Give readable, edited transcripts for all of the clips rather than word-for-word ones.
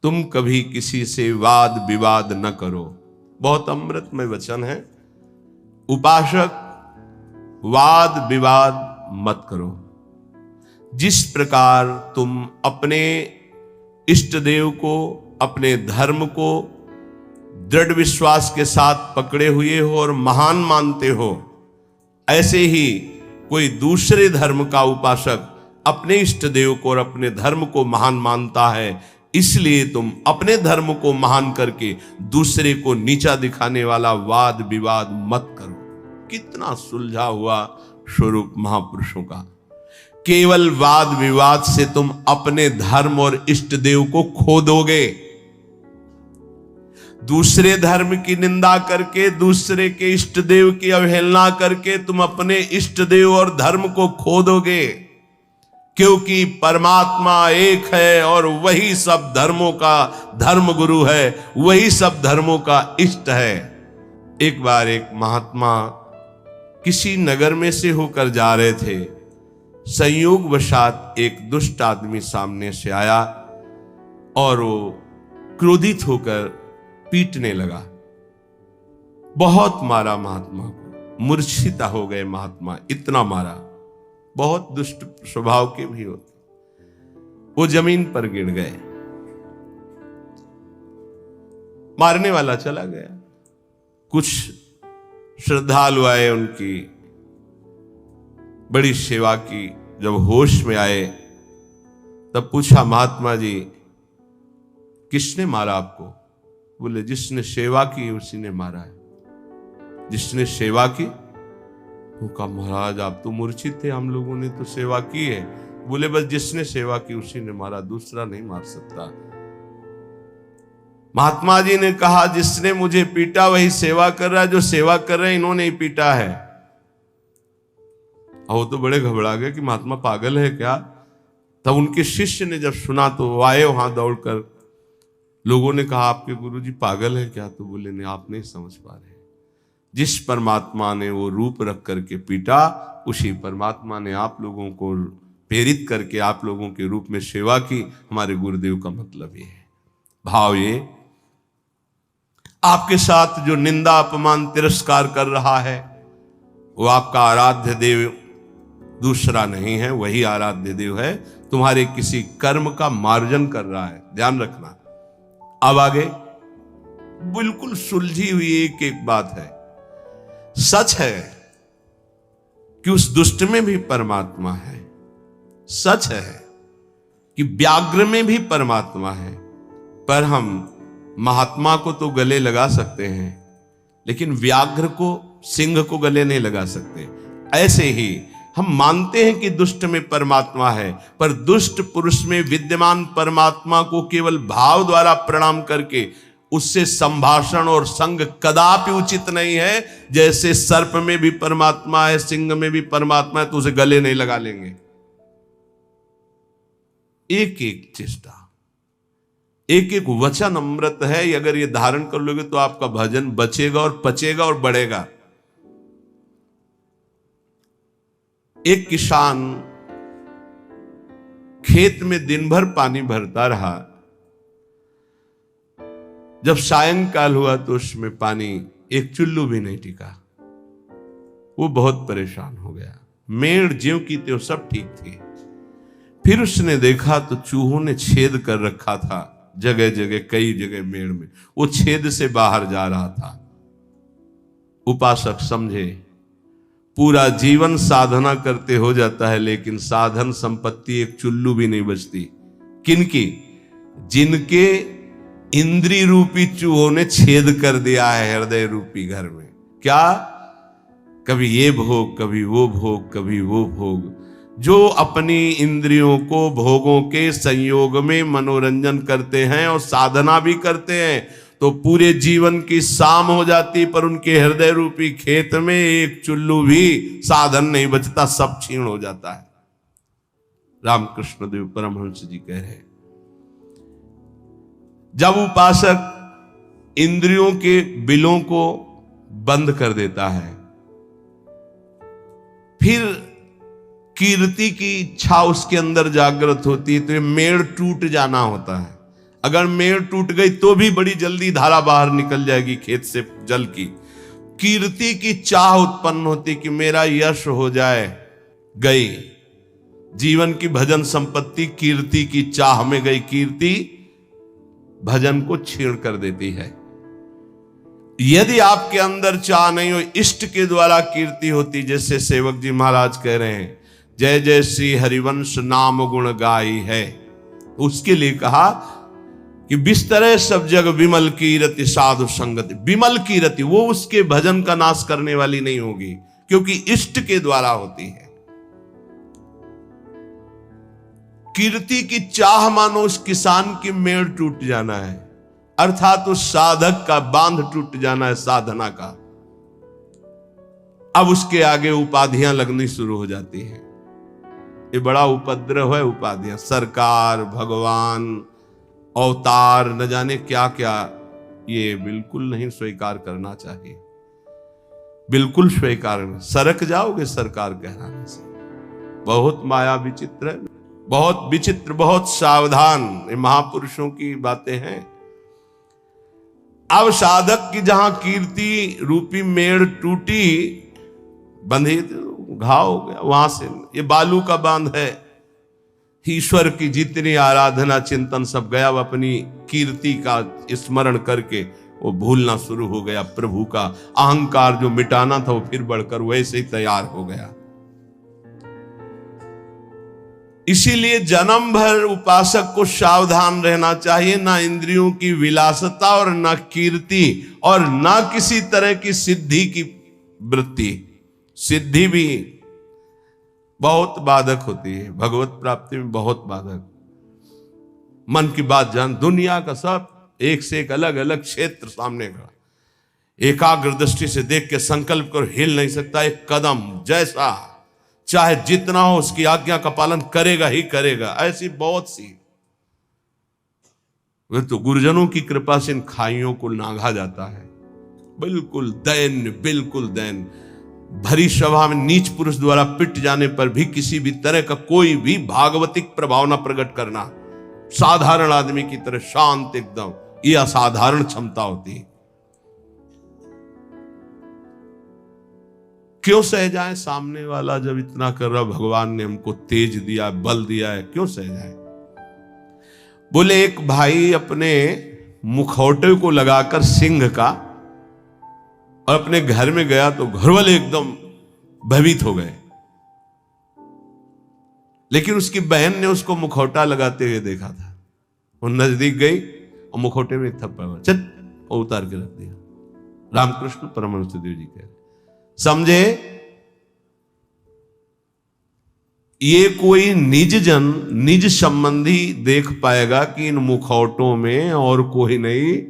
तुम कभी किसी से वाद विवाद न करो। बहुत अमृतमय वचन है। उपासक, वाद विवाद मत करो। जिस प्रकार तुम अपने इष्ट देव को, अपने धर्म को दृढ़ विश्वास के साथ पकड़े हुए हो और महान मानते हो, ऐसे ही कोई दूसरे धर्म का उपासक अपने इष्ट देव को और अपने धर्म को महान मानता है। इसलिए तुम अपने धर्म को महान करके दूसरे को नीचा दिखाने वाला वाद विवाद मत करो। कितना सुलझा हुआ स्वरूप महापुरुषों का। केवल वाद विवाद से तुम अपने धर्म और इष्ट देव को खो दोगे। दूसरे धर्म की निंदा करके, दूसरे के इष्ट देव की अवहेलना करके तुम अपने इष्ट देव और धर्म को खो दोगे। क्योंकि परमात्मा एक है और वही सब धर्मों का धर्म गुरु है, वही सब धर्मों का इष्ट है। एक बार एक महात्मा किसी नगर में से होकर जा रहे थे। संयोगवशात एक दुष्ट आदमी सामने से आया और वो क्रोधित होकर पीटने लगा। बहुत मारा महात्मा को, मूर्छिता हो गए महात्मा, इतना मारा। बहुत दुष्ट स्वभाव के भी होते। वो जमीन पर गिर गए। मारने वाला चला गया। कुछ श्रद्धालु आए, उनकी बड़ी सेवा की। जब होश में आए तब पूछा, महात्मा जी किसने मारा आपको? बोले, जिसने सेवा की उसी ने मारा है। जिसने सेवा की? वो कहा, महाराज आप तो मूर्छित थे, हम लोगों ने तो सेवा की है। बोले, बस जिसने सेवा की उसी ने मारा, दूसरा नहीं मार सकता। महात्मा जी ने कहा, जिसने मुझे पीटा वही सेवा कर रहा है, जो सेवा कर रहे हैं इन्होंने ही पीटा है। वो तो बड़े घबरा गए कि महात्मा पागल है क्या। तब उनके शिष्य ने जब सुना तो वो आए वहां दौड़कर। लोगों ने कहा, आपके गुरुजी पागल है क्या? तो बोले, नहीं, आप नहीं समझ पा रहे। जिस परमात्मा ने वो रूप रख करके पीटा, उसी परमात्मा ने आप लोगों को प्रेरित करके आप लोगों के रूप में सेवा की। हमारे गुरुदेव का मतलब ये है। भाव ये, आपके साथ जो निंदा अपमान तिरस्कार कर रहा है वो आपका आराध्य देव दूसरा नहीं है, वही आराध्य देव है। तुम्हारे किसी कर्म का मार्जन कर रहा है, ध्यान रखना। अब आगे बिल्कुल सुलझी हुई एक एक बात है। सच है कि उस दुष्ट में भी परमात्मा है। सच है कि व्याघ्र में भी परमात्मा है। पर हम महात्मा को तो गले लगा सकते हैं, लेकिन व्याघ्र को, सिंह को गले नहीं लगा सकते। ऐसे ही हम मानते हैं कि दुष्ट में परमात्मा है, पर दुष्ट पुरुष में विद्यमान परमात्मा को केवल भाव द्वारा प्रणाम करके उससे संभाषण और संग कदापि उचित नहीं है। जैसे सर्प में भी परमात्मा है, सिंह में भी परमात्मा है, तो उसे गले नहीं लगा लेंगे। एक एक चेष्टा, एक एक वचन अमृत है। अगर ये धारण कर लोगे तो आपका भजन बचेगा और पचेगा और बढ़ेगा। एक किसान खेत में दिन भर पानी भरता रहा। जब सायंकाल हुआ तो उसमें पानी एक चुल्लू भी नहीं टिका। वो बहुत परेशान हो गया। मेड़ ज्यों की त्यों सब ठीक थी। फिर उसने देखा तो चूहों ने छेद कर रखा था जगह जगह, कई जगह मेड़ में। वो छेद से बाहर जा रहा था। उपासक समझे, पूरा जीवन साधना करते हो जाता है, लेकिन साधन संपत्ति एक चुल्लू भी नहीं बचती। किनकी? जिनके इंद्री रूपी चूहों ने छेद कर दिया है हृदय रूपी घर में। क्या? कभी ये भोग, कभी वो भोग, कभी वो भोग। जो अपनी इंद्रियों को भोगों के संयोग में मनोरंजन करते हैं और साधना भी करते हैं, तो पूरे जीवन की शाम हो जाती, पर उनके हृदय रूपी खेत में एक चुल्लू भी साधन नहीं बचता, सब क्षीण हो जाता है। रामकृष्ण देव परमहंस जी कह रहे हैं, जब उपासक इंद्रियों के बिलों को बंद कर देता है, फिर कीर्ति की इच्छा उसके अंदर जागृत होती है, तो ये मेड़ टूट जाना होता है। अगर मेड़ टूट गई तो भी बड़ी जल्दी धारा बाहर निकल जाएगी खेत से जल की। कीर्ति की चाह उत्पन्न होती कि मेरा यश हो जाए, गई जीवन की भजन संपत्ति कीर्ति की चाह में गई। कीर्ति भजन को छीण कर देती है। यदि आपके अंदर चाह नहीं हो, इष्ट के द्वारा कीर्ति होती, जैसे सेवक जी महाराज कह रहे हैं जय जय श्री हरिवंश नाम गुण गाई है, उसके लिए कहा कि बिस्तरे सब जग विमल कीरति साधु संगति। विमल कीरति वो उसके भजन का नाश करने वाली नहीं होगी, क्योंकि इष्ट के द्वारा होती है। कीर्ति की चाह मानो उस किसान की मेड़ टूट जाना है, अर्थात उस साधक का बांध टूट जाना है साधना का। अब उसके आगे उपाधियां लगनी शुरू हो जाती हैं। ये बड़ा उपद्रव है उपाधियां, सरकार, भगवान, अवतार, न जाने क्या क्या। ये बिल्कुल नहीं स्वीकार करना चाहिए, बिल्कुल स्वीकार नहीं। सरक जाओगे सरकार कहलाने से। बहुत माया विचित्र है, बहुत विचित्र, बहुत सावधान। ये महापुरुषों की बातें हैं। अब साधक की जहां कीर्ति रूपी मेड़ टूटी, बंधे घाव हो गया वहां से। ये बालू का बांध है। ईश्वर की जितनी आराधना चिंतन सब गया, वो अपनी कीर्ति का स्मरण करके वो भूलना शुरू हो गया। प्रभु का अहंकार जो मिटाना था वो फिर बढ़कर वैसे ही तैयार हो गया। इसीलिए जन्म भर उपासक को सावधान रहना चाहिए, ना इंद्रियों की विलासता और ना कीर्ति और ना किसी तरह की सिद्धि की वृत्ति। सिद्धि भी बहुत बाधक होती है, भगवत प्राप्ति में बहुत बाधक। मन की बात जान, दुनिया का सब एक से एक अलग अलग क्षेत्र सामने का, एकाग्र दृष्टि से देख के संकल्प कर हिल नहीं सकता एक कदम। जैसा चाहे जितना हो उसकी आज्ञा का पालन करेगा ही करेगा। ऐसी बहुत सी, वे तो गुरुजनों की कृपा से इन खाइयों को नांगा जाता है। बिल्कुल दैन्य, बिल्कुल दैन्य। भरी सभा में नीच पुरुष द्वारा पिट जाने पर भी किसी भी तरह का कोई भी भागवतिक प्रभाव न प्रकट करना, साधारण आदमी की तरह शांत एकदम, ये असाधारण क्षमता होती है। क्यों सह जाए? सामने वाला जब इतना कर रहा, भगवान ने हमको तेज दिया, बल दिया है, क्यों सह जाए? बोले एक भाई अपने मुखौटे को लगाकर सिंह का और अपने घर में गया तो घर वाले एकदम भयभीत हो गए, लेकिन उसकी बहन ने उसको मुखौटा लगाते हुए देखा था। वो नजदीक गई और मुखौटे में एक थप्पड़ मारा, चल, और उतार के रख दिया। रामकृष्ण परमहंस देव जी कह रहे, समझे? ये कोई निज जन, निज संबंधी देख पाएगा कि इन मुखौटों में और कोई नहीं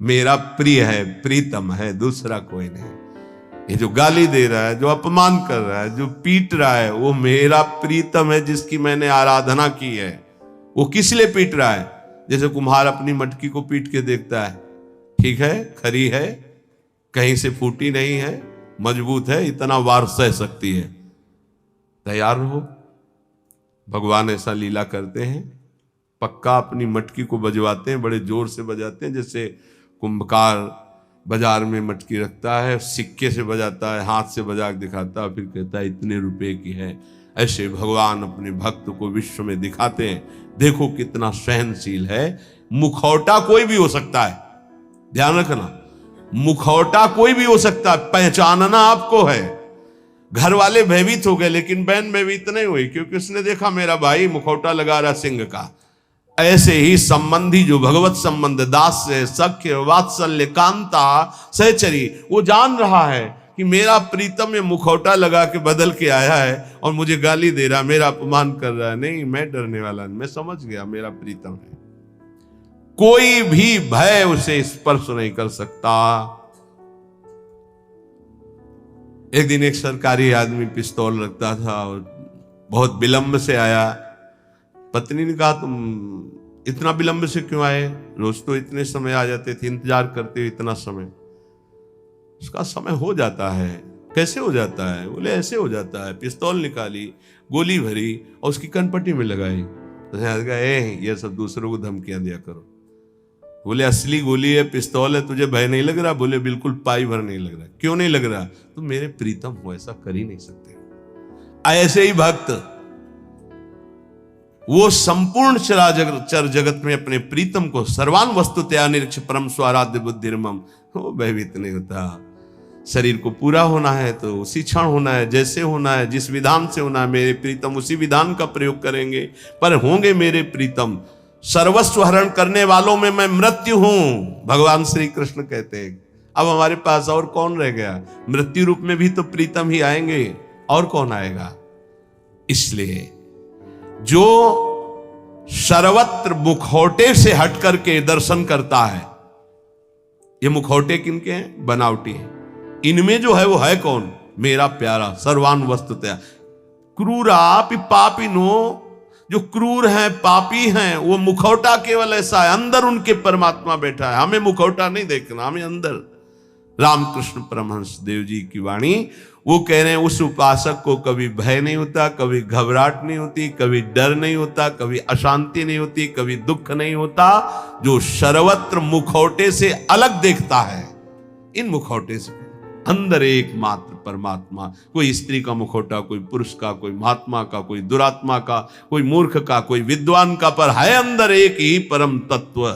मेरा प्रिय है, प्रीतम है, दूसरा कोई नहीं। ये जो गाली दे रहा है, जो अपमान कर रहा है, जो पीट रहा है, वो मेरा प्रीतम है जिसकी मैंने आराधना की है। वो किस लिए पीट रहा है? जैसे कुम्हार अपनी मटकी को पीट के देखता है, ठीक है, खरी है, कहीं से फूटी नहीं है, मजबूत है, इतना वार सह सकती है, तैयार रहो। भगवान ऐसा लीला करते हैं, पक्का अपनी मटकी को बजवाते हैं, बड़े जोर से बजाते हैं। जैसे कुंभकार बाजार में मटकी रखता है, सिक्के से बजाता है, हाथ से बजा के दिखाता है, फिर कहता है इतने रुपए की है। ऐसे भगवान अपने भक्त को विश्व में दिखाते हैं, देखो कितना सहनशील है। मुखौटा कोई भी हो सकता है, ध्यान रखना, मुखौटा कोई भी हो सकता है, पहचानना आपको है। घर वाले भयभीत हो गए, लेकिन बहन भयभीत नहीं हुई, क्योंकि उसने देखा मेरा भाई मुखौटा लगा रहा सिंह का। ऐसे ही संबंधी जो भगवत संबंध, दास से सख्य, वात्सल्य, कांता, सहचरी, वो जान रहा है कि मेरा प्रीतम ये मुखौटा लगा के बदल के आया है और मुझे गाली दे रहा, मेरा अपमान कर रहा है। नहीं, मैं डरने वाला नहीं, मैं समझ गया मेरा प्रीतम है। कोई भी भय उसे स्पर्श नहीं कर सकता। एक दिन एक सरकारी आदमी पिस्तौल रखता था और बहुत विलंब से आया। पत्नी ने कहा तुम इतना विलंब से क्यों आए? रोज तो इतने समय आ जाते थे, इंतजार करते हो इतना समय। उसका समय हो जाता है। कैसे हो जाता है? बोले ऐसे हो जाता है। पिस्तौल निकाली, गोली भरी और उसकी कनपट्टी में लगाई। तो ये सब दूसरों को धमकियां दिया करो। बोले असली गोली है, पिस्तौल है, तुझे भय नहीं लग रहा? बोले बिल्कुल पाई भर नहीं लग रहा। क्यों नहीं लग रहा? तुम मेरे प्रीतम हो, ऐसा कर ही नहीं सकते। ऐसे ही भक्त वो संपूर्ण चर जगत में अपने प्रीतम को सर्वान वस्तुतया निरीक्ष परम स्वाराध्य बुद्धिर्मम, वो भयभीत नहीं होता। शरीर को पूरा होना है तो उसी क्षण होना है, जैसे होना है, जिस विधान से होना है, मेरे प्रीतम उसी विधान का प्रयोग करेंगे। पर होंगे मेरे प्रीतम, सर्वस्व हरण करने वालों में मैं मृत्यु हूं, भगवान श्री कृष्ण कहते हैं। अब हमारे पास और कौन रह गया? मृत्यु रूप में भी तो प्रीतम ही आएंगे, और कौन आएगा? इसलिए जो सर्वत्र मुखौटे से हट करके दर्शन करता है, ये मुखौटे किनके हैं? बनावटी हैं। इनमें जो है वो है कौन? मेरा प्यारा सर्वान वस्तुतया। क्रूरापि पापिनो, जो क्रूर हैं, पापी हैं, वो मुखौटा केवल ऐसा है, अंदर उनके परमात्मा बैठा है। हमें मुखौटा नहीं देखना, हमें अंदर। रामकृष्ण परमहंस देव जी की वाणी, वो कह रहे हैं उस उपासक को कभी भय नहीं होता, कभी घबराहट नहीं होती, कभी डर नहीं होता, कभी अशांति नहीं होती, कभी दुख नहीं होता, जो सर्वत्र मुखौटे से अलग देखता है। इन मुखौटे से अंदर एकमात्र परमात्मा, कोई स्त्री का मुखौटा, कोई पुरुष का, कोई महात्मा का, कोई दुरात्मा का, कोई मूर्ख का, कोई विद्वान का, पर है अंदर एक ही परम तत्व।